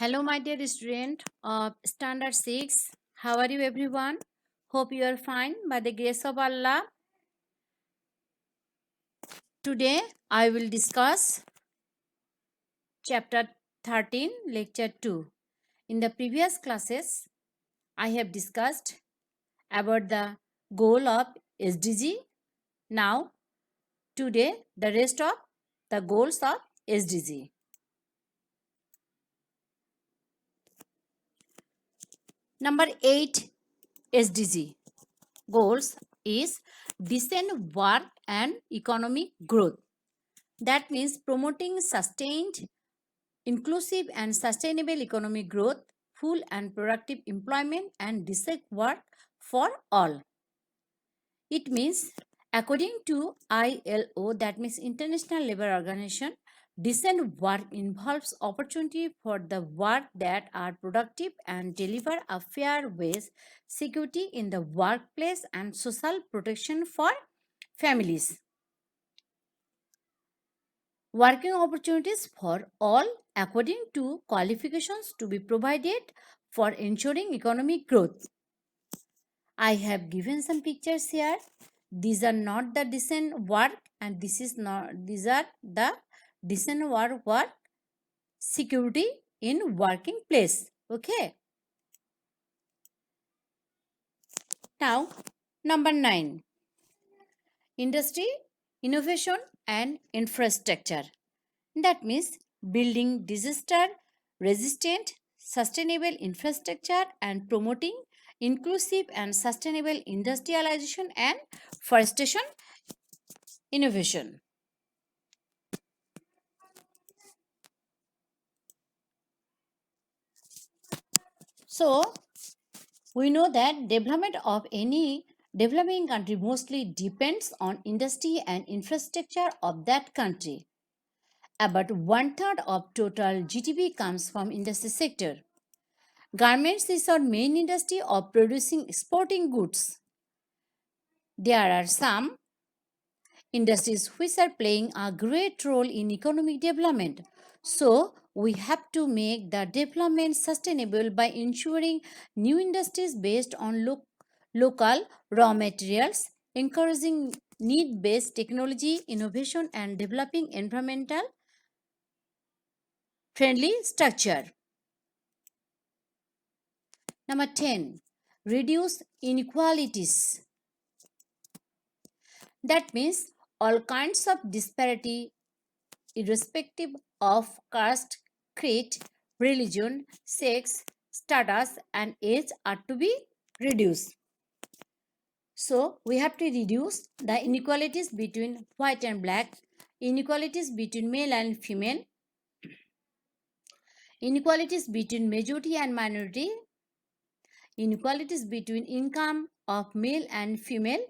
Hello, my dear student of Standard 6. How are you, everyone? Hope you are fine by the grace of Allah. Today, I will discuss chapter 13, lecture 2. In the previous classes, I have discussed about the goal of SDG. Now, today, the rest of the goals of SDG. Number 8 SDG goals is decent work and economic growth. That means promoting sustained, inclusive, and sustainable economic growth, full and productive employment, and decent work for all. It means, according to ILO, that means International Labour Organization, decent work involves opportunity for the work that are productive and deliver a fair wage, security in the workplace, and social protection for families. Working opportunities for all according to qualifications to be provided for ensuring economic growth. I have given some pictures here. These are not the decent work, and these are the decent work security in working place. Okay. Now, number 9, industry, innovation, and infrastructure. That means building disaster resistant, sustainable infrastructure and promoting inclusive and sustainable industrialization and forestation innovation. So, we know that development of any developing country mostly depends on industry and infrastructure of that country. About 1/3 of total GDP comes from industry sector. Garments is our main industry of producing exporting goods. There are some industries which are playing a great role in economic development. So, we have to make the development sustainable by ensuring new industries based on local raw materials, encouraging need-based technology, innovation, and developing environmental friendly structure. Number 10, reduce inequalities. That means all kinds of disparity irrespective of caste, creed, religion, sex, status, and age are to be reduced. So, we have to reduce the inequalities between white and black, inequalities between male and female, inequalities between majority and minority, inequalities between income of male and female.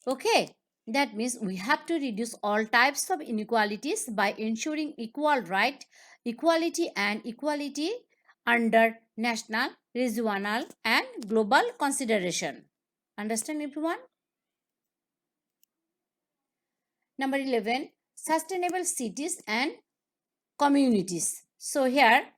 Okay, that means we have to reduce all types of inequalities by ensuring equal right, equality, and equality under national, regional, and global consideration. Understand, everyone? Number 11, sustainable cities and communities. So here,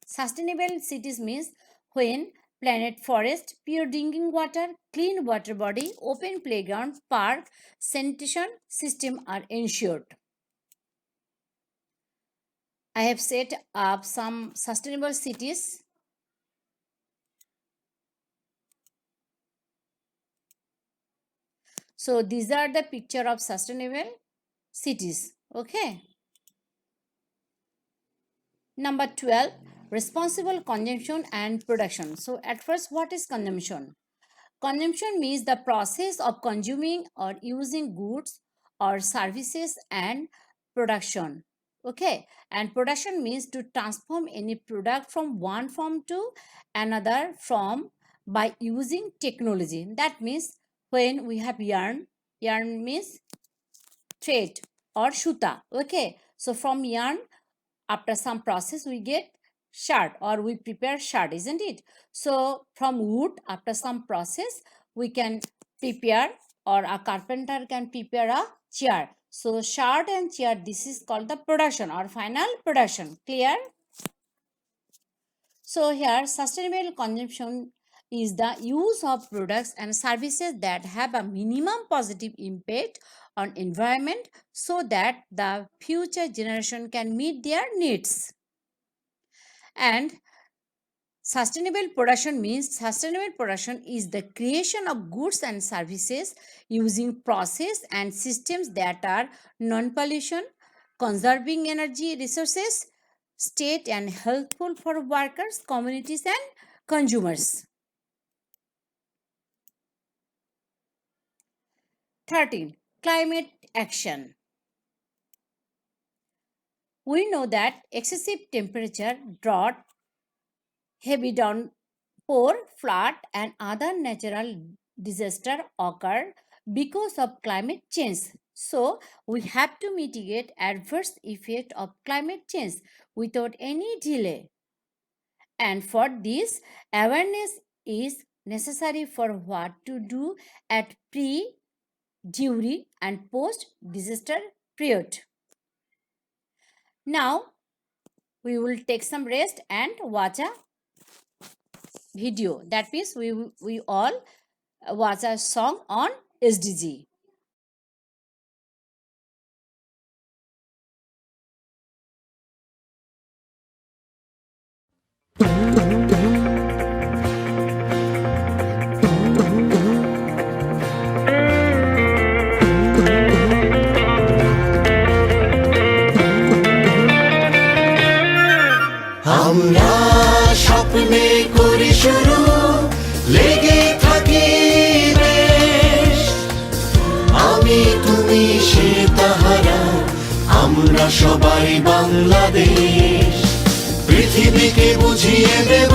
sustainable cities means when planet forest, pure drinking water, clean water body, open playground, park, sanitation system are ensured. I have set up some sustainable cities. So these are the picture of sustainable cities. Okay. Number 12, responsible consumption and production. So at first, what is consumption? Consumption means the process of consuming or using goods or services, and production. Okay, and production means to transform any product from one form to another form by using technology. That means when we have yarn means thread or shuta. Okay, so from yarn, after some process, we get shirt or we prepare shirt, isn't it? So from wood, after some process, we can prepare, or a carpenter can prepare a chair. So shirt and chair, this is called the production or final production. Clear? So here sustainable consumption is the use of products and services that have a minimum positive impact on environment so that the future generation can meet their needs. And sustainable production is the creation of goods and services using process and systems that are non-pollution, conserving energy resources, state and helpful for workers, communities and consumers. 13. Climate action. We know that excessive temperature, drought, heavy downpour, flood, and other natural disaster occur because of climate change. So we have to mitigate adverse effect of climate change without any delay. And for this, awareness is necessary for what to do at pre, during, and post disaster period. Now we will take some rest and watch a video. That means we all watch a song on SDG. আমরা স্বপ্নে করি শুরু, লেগে থাকি বেশ। আমি তুমি সে তাহারা, আমরা সবাই বাংলাদেশ। পৃথিবীকে বুঝিয়ে দেব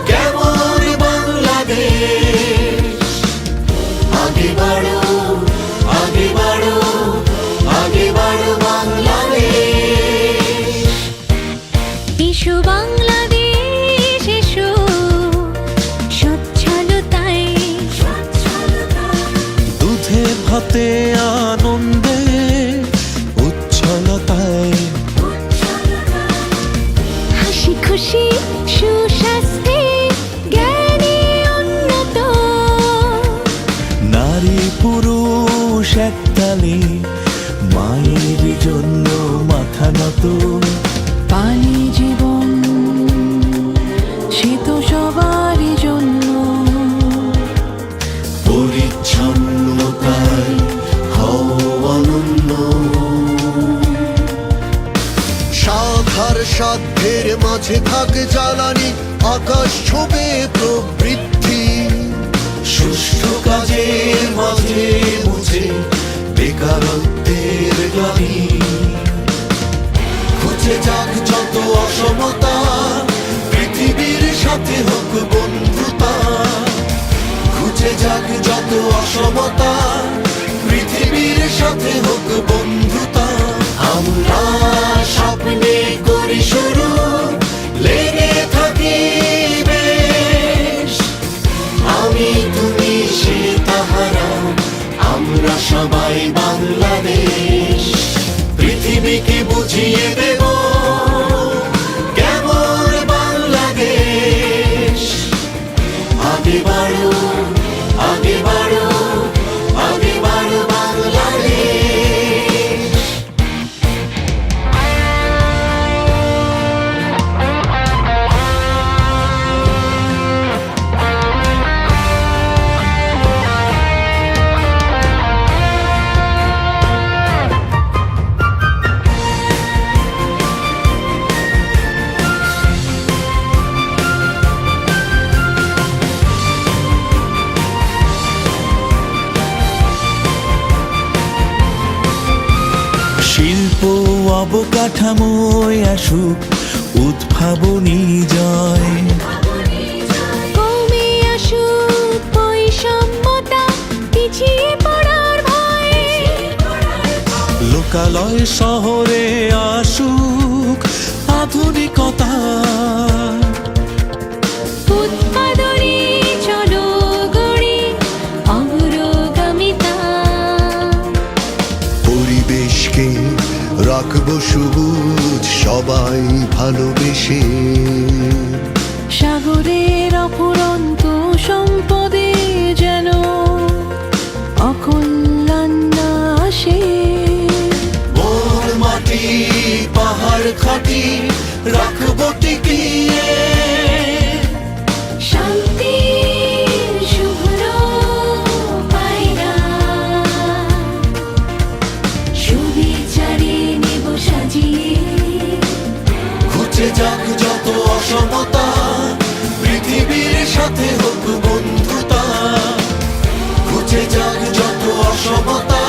কেমন বাংলাদেশ। আগে বাড়ো, আগে বাড়ো, আগে বাড়ো বাংলাদেশ। এসো বাংলাদেশ এসো, সচ্ছলতায় দুধে ভাতে আনন্দে উচ্ছলতায়, হাসি খুশি সুস্বাস্থ্যে জ্ঞানে উন্নত, নারী পুরুষ একতালে মায়ের জন্য মাথা নত। পানি জীবন সে তো সবারই জন্য, পরিচ্ছন্নতায় হও অনন্য। সাধার সাধ্যের মাঝে থাক জ্বালানি, আকাশ ছোঁবে প্রবৃদ্ধি। সুষ্ঠু কাজের মাঝে মুছে বেকারত্বের গ্লানি। খুঁজে যাক যত অসমতা, পৃথিবীর সাথে হোক বন্ধুতা। খুঁজে যাক যত অসমতা, পৃথিবীর সাথে হোক বন্ধুতা। আমরা স্বপ্নে করি শুরু, লেগে থাকি বেশ। আমি তুমি সে তাহারা, আমরা সবাই বাংলাদেশ। পৃথিবীকে বুঝিয়ে দেব কেমন বাংলাদেশ। আগে বাড়ো, আগে বাড়ো, আগে বাড়ো বাংলাদেশ। শিল্প অবকাঠামোয় আসুক উদ্ভাবনী জয়। কমে আসুক বৈষম্যতা, পিছিয়ে পড়ার ভয়। লোকালয় শহরে আসুক আধুনিকতা। উৎপাদনে চলো গড়ে অগ্রগামিতা। পরিবেশকে রাখবো সবুজ, সবুজ সবাই ভালোবেসে। সাগরের অফুরন্ত সম্পদে যেন অকল্যাণ না আসে। মোর মাটি পাহাড় খাটি রাখবো টিকিয়ে। শান্তির শুভ্র পায়রা সুবিচারে নেব সাজিয়ে। ঘুচে যাক যত অসমতা, পৃথিবীর সাথে হোক বন্ধুতা। ঘুচে যাক যত অসমতা,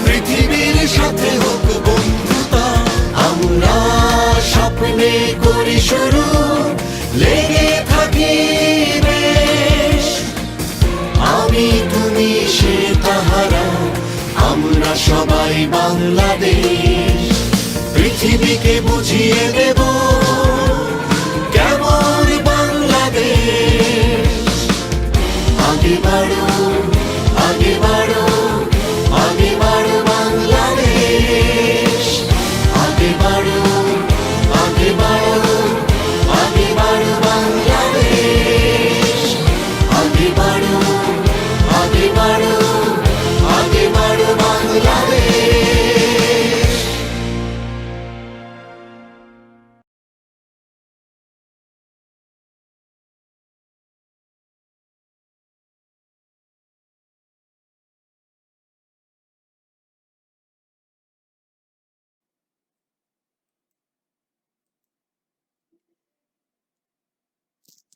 পৃথিবীর সাথে হোক বন্ধুতা। আমরা স্বপ্নে করি শুরু, লেগে থাকি বেশ। আমি তুমি সে তাহারা, আমরা সবাই বাংলাদেশ। পৃথিবীকে বুঝিয়ে দেব কেমন বাংলাদেশ। আগে বাড়ো, আগে বাড়ো, আগে বাড়ো বাংলাদেশ। আগে বাড়ো, আগে বাড়ো, আগে বাড়ো বাংলাদেশ। আগে বাড়ো, আগে বাড়ো, আগে বাড়ো Bangladesh.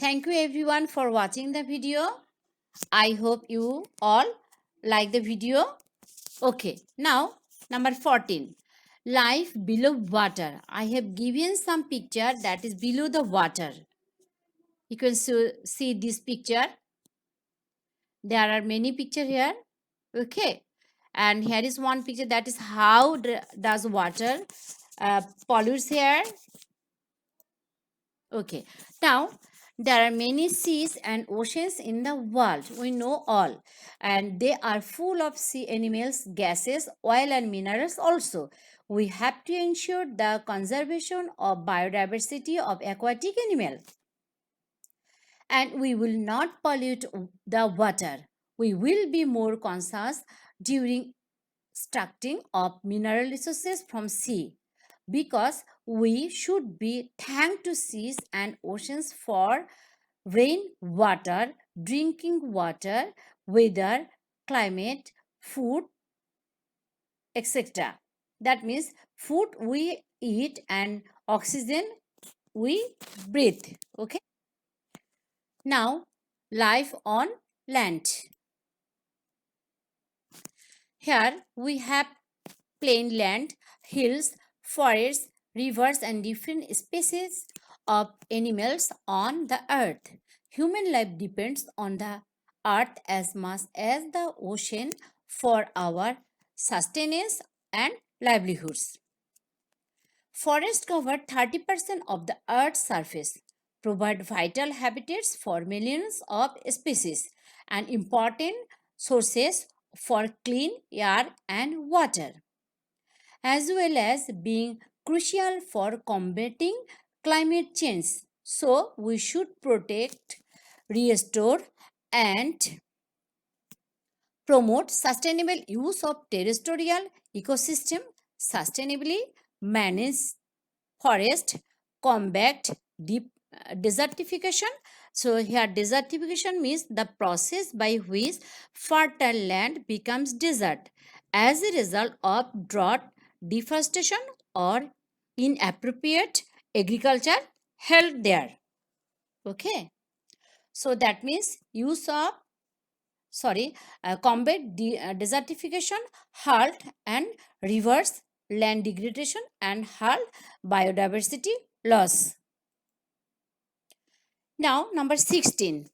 Thank you everyone for watching the video. I hope you all like the video. Okay, now number 14. Life below water. I have given some picture that is below the water. You can see this picture. There are many picture here. Okay, and here is one picture that is how does water pollutes here. Okay, now there are many seas and oceans in the world. We know all, and they are full of sea animals, gases, oil, and minerals also. We have to ensure the conservation of biodiversity of aquatic animals. And we will not pollute the water. We will be more conscious during extracting of mineral resources from sea, because we should be thanked to seas and oceans for rain water, drinking water, weather, climate, food, etc. That means food we eat and oxygen we breathe. Okay. Now, life on land. Here we have plain land, hills, forests, rivers, and different species of animals on the earth. Human life depends on the earth as much as the ocean for our sustenance and livelihoods. Forests cover 30% of the earth's surface, provide vital habitats for millions of species, and important sources for clean air and water, as well as being crucial for combating climate change. So, we should protect, restore, and promote sustainable use of terrestrial ecosystem, sustainably manage forest, combat desertification. So here desertification means the process by which fertile land becomes desert as a result of drought, deforestation, or inappropriate agriculture held there. Okay, so that means use of combat desertification, halt and reverse land degradation, and halt biodiversity loss. Now, number 16.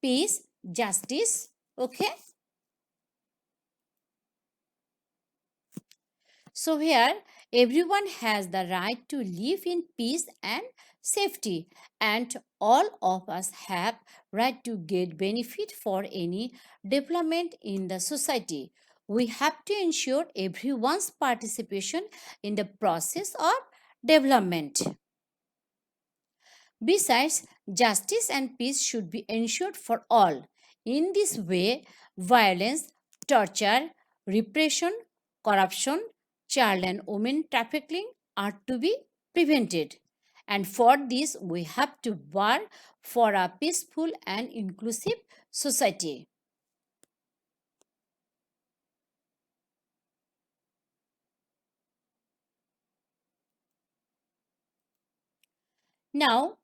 Peace, justice. Okay. So here everyone has the right to live in peace and safety, and all of us have right to get benefit for any development in the society. We have to ensure everyone's participation in the process of development. Besides, justice and peace should be ensured for all. In this way, violence, torture, repression, corruption, child and women trafficking are to be prevented. And for this, we have to work for a peaceful and inclusive society. Now,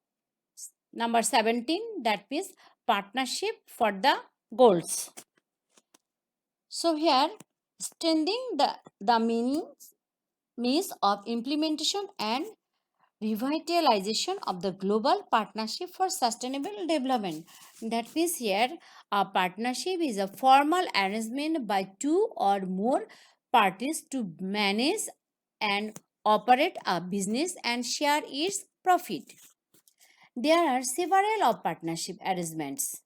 number 17, that means partnership for the goals. So here, strengthening the means of implementation and revitalization of the global partnership for sustainable development. That means here, a partnership is a formal arrangement by two or more parties to manage and operate a business and share its profit. There are several of partnership arrangements.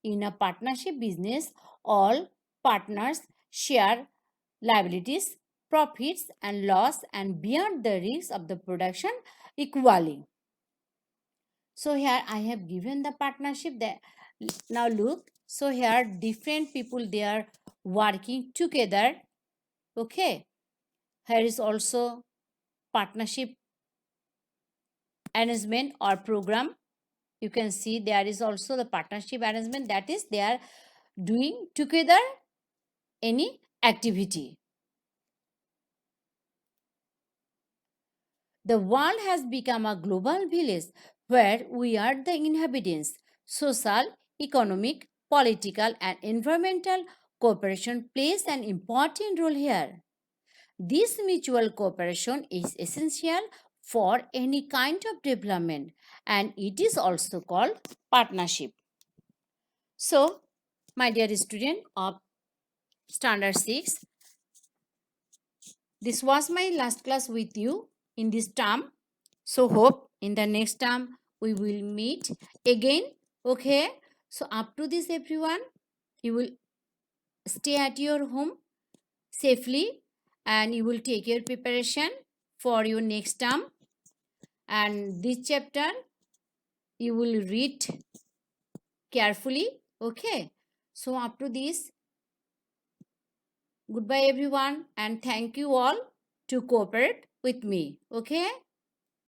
In a partnership business, all partners share liabilities, profits, and loss and bear the risks of the production equally. So here I have given the partnership that now look. So here different people they are working together. Okay. Here is also partnership arrangement or program. You can see there is also the partnership arrangement, that is they are doing together any activity. The world has become a global village where we are the inhabitants. Social, economic, political, and environmental cooperation plays an important role here. This mutual cooperation is essential for any kind of development, and it is also called partnership. So, my dear student of Standard 6, this was my last class with you in this term. So hope in the next term we will meet again. Okay. So up to this everyone, you will stay at your home safely and you will take your preparation for your next term. And this chapter you will read carefully. Okay. So up to this, goodbye everyone and thank you all to cooperate with me. Okay.